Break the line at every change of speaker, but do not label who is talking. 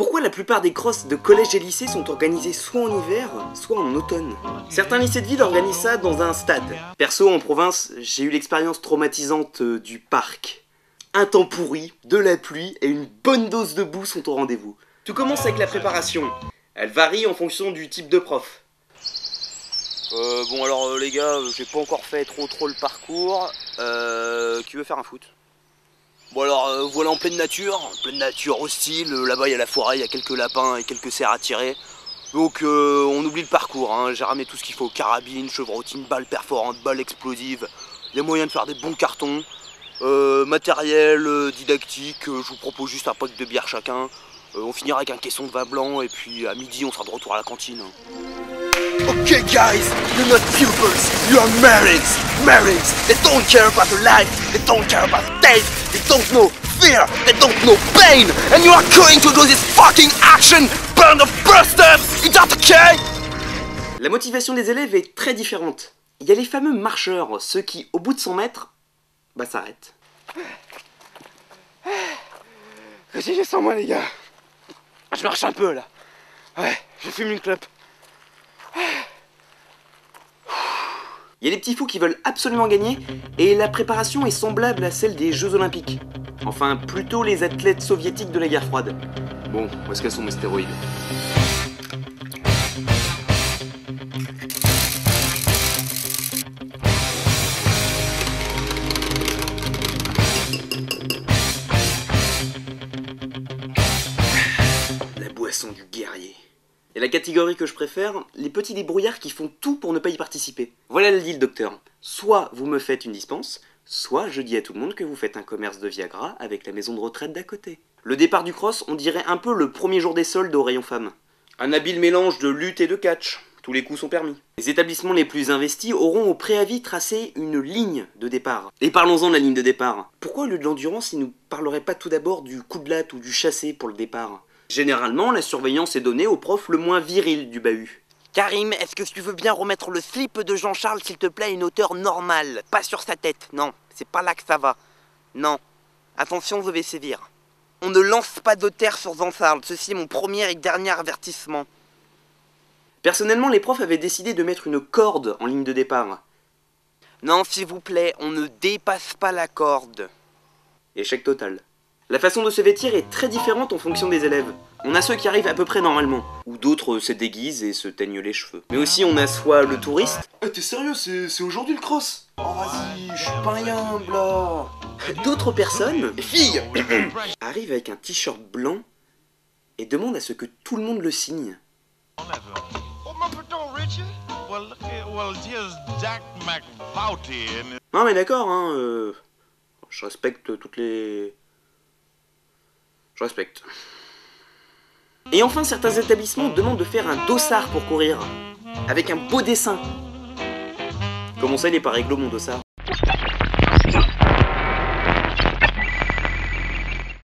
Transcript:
Pourquoi la plupart des crosses de collèges et lycées sont organisées soit en hiver, soit en automne? Certains lycées de ville organisent ça dans un stade. Perso, en province, j'ai eu l'expérience traumatisante du parc. Un temps pourri, de la pluie et une bonne dose de boue sont au rendez-vous. Tout commence avec la préparation. Elle varie en fonction du type de prof.
Bon alors les gars, j'ai pas encore fait trop le parcours. Qui veut faire un foot? Bon alors voilà en pleine nature hostile, là-bas il y a la forêt, il y a quelques lapins et quelques cerfs à tirer. Donc on oublie le parcours, hein. J'ai ramené tout ce qu'il faut, carabine, chevrotine, balles perforantes, balles explosives, les moyens de faire des bons cartons, matériel didactique, je vous propose juste un pack de bière chacun. On finira avec un caisson de vin blanc et puis à midi on sera de retour à la cantine.
Okay guys, you're not pupils, you are marines! Marines! They don't care about the life, they don't care about the taste, they don't know fear, they don't know pain! And you are going to do this fucking action, band of bastards! Is that okay?
La motivation des élèves est très différente. Il y a les fameux marcheurs, ceux qui, au bout de 100 mètres, s'arrêtent.
Si je sens moi les gars. Je marche un peu là. Ouais, je fume une clope.
Il y a les petits fous qui veulent absolument gagner, et la préparation est semblable à celle des Jeux Olympiques. Enfin, plutôt les athlètes soviétiques de la guerre froide. Bon, où est-ce qu'elles sont mes stéroïdes? La boisson du guerrier. Et la catégorie que je préfère, les petits débrouillards qui font tout pour ne pas y participer. Voilà le deal, docteur. Soit vous me faites une dispense, soit je dis à tout le monde que vous faites un commerce de Viagra avec la maison de retraite d'à côté. Le départ du cross, on dirait un peu le premier jour des soldes au rayon femmes. Un habile mélange de lutte et de catch. Tous les coups sont permis. Les établissements les plus investis auront au préavis tracé une ligne de départ. Et parlons-en de la ligne de départ. Pourquoi au lieu de l'endurance, il ne nous parlerait pas tout d'abord du coup de latte ou du chassé pour le départ? Généralement, la surveillance est donnée au prof le moins viril du bahut.
Karim, est-ce que tu veux bien remettre le slip de Jean-Charles s'il te plaît à une hauteur normale? Pas sur sa tête, non, c'est pas là que ça va. Non, attention, je vais sévir. On ne lance pas de terre sur Jean-Charles, ceci est mon premier et dernier avertissement.
Personnellement, les profs avaient décidé de mettre une corde en ligne de départ.
Non, s'il vous plaît, on ne dépasse pas la corde.
Échec total. La façon de se vêtir est très différente en fonction des élèves. On a ceux qui arrivent à peu près normalement, ou d'autres se déguisent et se teignent les cheveux. Mais aussi on a soit le touriste...
T'es sérieux, c'est aujourd'hui le cross? Oh vas-y, je suis pas un yambe là!
D'autres personnes...
Filles!
arrivent avec un t-shirt blanc et demandent à ce que tout le monde le signe. Non mais d'accord, hein, je respecte toutes les... Je respecte. Et enfin, certains établissements demandent de faire un dossard pour courir, avec un beau dessin. Comment ça, il est pas réglo mon dossard?